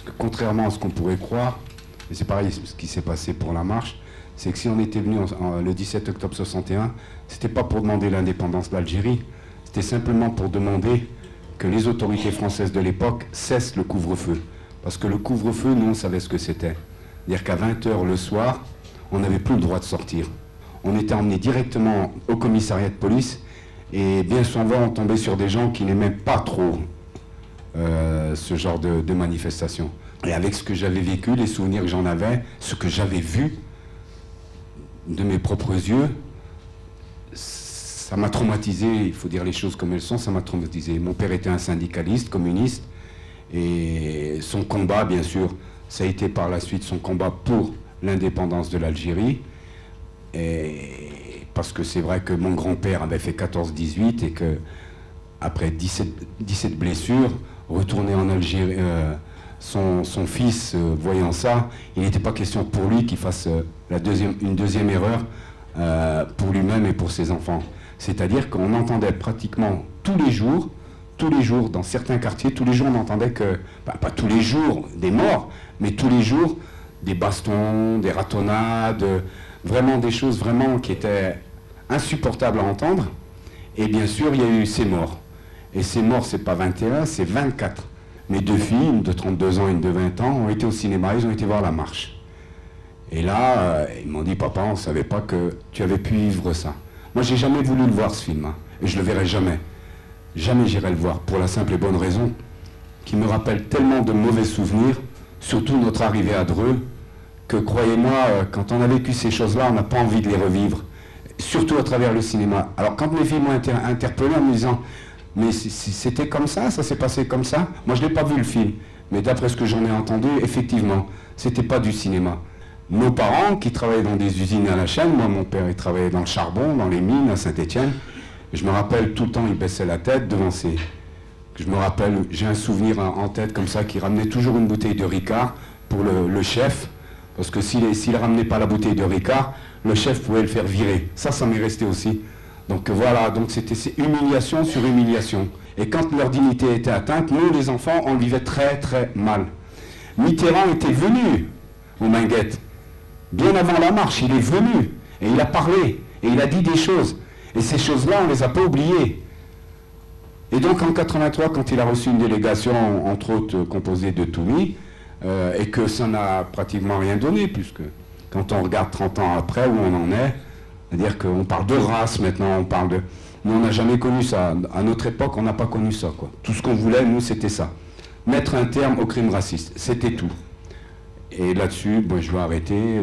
Parce que contrairement à ce qu'on pourrait croire, et c'est pareil ce qui s'est passé pour la marche, c'est que si on était venu le 17 octobre 61, c'était pas pour demander l'indépendance d'Algérie, c'était simplement pour demander que les autorités françaises de l'époque cessent le couvre-feu. Parce que le couvre-feu, nous, on savait ce que c'était. C'est-à-dire qu'à 20h le soir, on n'avait plus le droit de sortir. On était emmené directement au commissariat de police, et bien souvent, on tombait sur des gens qui n'aimaient pas trop ce genre de manifestation. Et avec ce que j'avais vécu, les souvenirs que j'en avais, ce que j'avais vu de mes propres yeux, ça m'a traumatisé, il faut dire les choses comme elles sont, ça m'a traumatisé. Mon père était un syndicaliste, communiste, et son combat, bien sûr, ça a été par la suite son combat pour l'indépendance de l'Algérie. Et parce que c'est vrai que mon grand-père avait fait 14-18 et que après 17 blessures, retourner en Algérie, son fils, voyant ça, il n'était pas question pour lui qu'il fasse une deuxième erreur pour lui-même et pour ses enfants. C'est-à-dire qu'on entendait pratiquement tous les jours, dans certains quartiers, tous les jours on entendait que, pas tous les jours des morts, mais tous les jours des bastons, des ratonnades, vraiment des choses vraiment qui étaient insupportables à entendre. Et bien sûr, il y a eu ces morts. Et ces morts, c'est pas 21, c'est 24. Mes deux filles, une de 32 ans et une de 20 ans, ont été au cinéma, ils ont été voir la marche. Et là, ils m'ont dit, papa, on ne savait pas que tu avais pu vivre ça. Moi, j'ai jamais voulu le voir, ce film, hein, et je le verrai jamais. Jamais j'irai le voir, pour la simple et bonne raison qu'il me rappelle tellement de mauvais souvenirs, surtout notre arrivée à Dreux, que croyez-moi, quand on a vécu ces choses-là, on n'a pas envie de les revivre, surtout à travers le cinéma. Alors quand mes filles m'ont interpellé en me disant, mais c'était comme ça s'est passé comme ça. Moi je n'ai pas vu le film, mais d'après ce que j'en ai entendu, effectivement, c'était pas du cinéma. Nos parents qui travaillaient dans des usines à la chaîne, moi mon père il travaillait dans le charbon, dans les mines à Saint-Étienne, je me rappelle tout le temps il baissait la tête devant ses... Je me rappelle, j'ai un souvenir en tête comme ça, qui ramenait toujours une bouteille de Ricard pour le chef, parce que s'il ramenait pas la bouteille de Ricard, le chef pouvait le faire virer. Ça m'est resté aussi. Donc voilà, donc c'était humiliation sur humiliation. Et quand leur dignité était atteinte, nous les enfants, on le vivait très très mal. Mitterrand était venu aux Minguettes. Bien avant la marche, il est venu, et il a parlé, et il a dit des choses. Et ces choses-là, on ne les a pas oubliées. Et donc en 83, quand il a reçu une délégation, entre autres composée de Toumi, et que ça n'a pratiquement rien donné, puisque quand on regarde 30 ans après où on en est, c'est-à-dire qu'on parle de race maintenant, on parle de... Nous, on n'a jamais connu ça. À notre époque, on n'a pas connu ça, quoi. Tout ce qu'on voulait, nous, c'était ça. Mettre un terme au crime raciste, c'était tout. Et là-dessus, bon, je vais arrêter.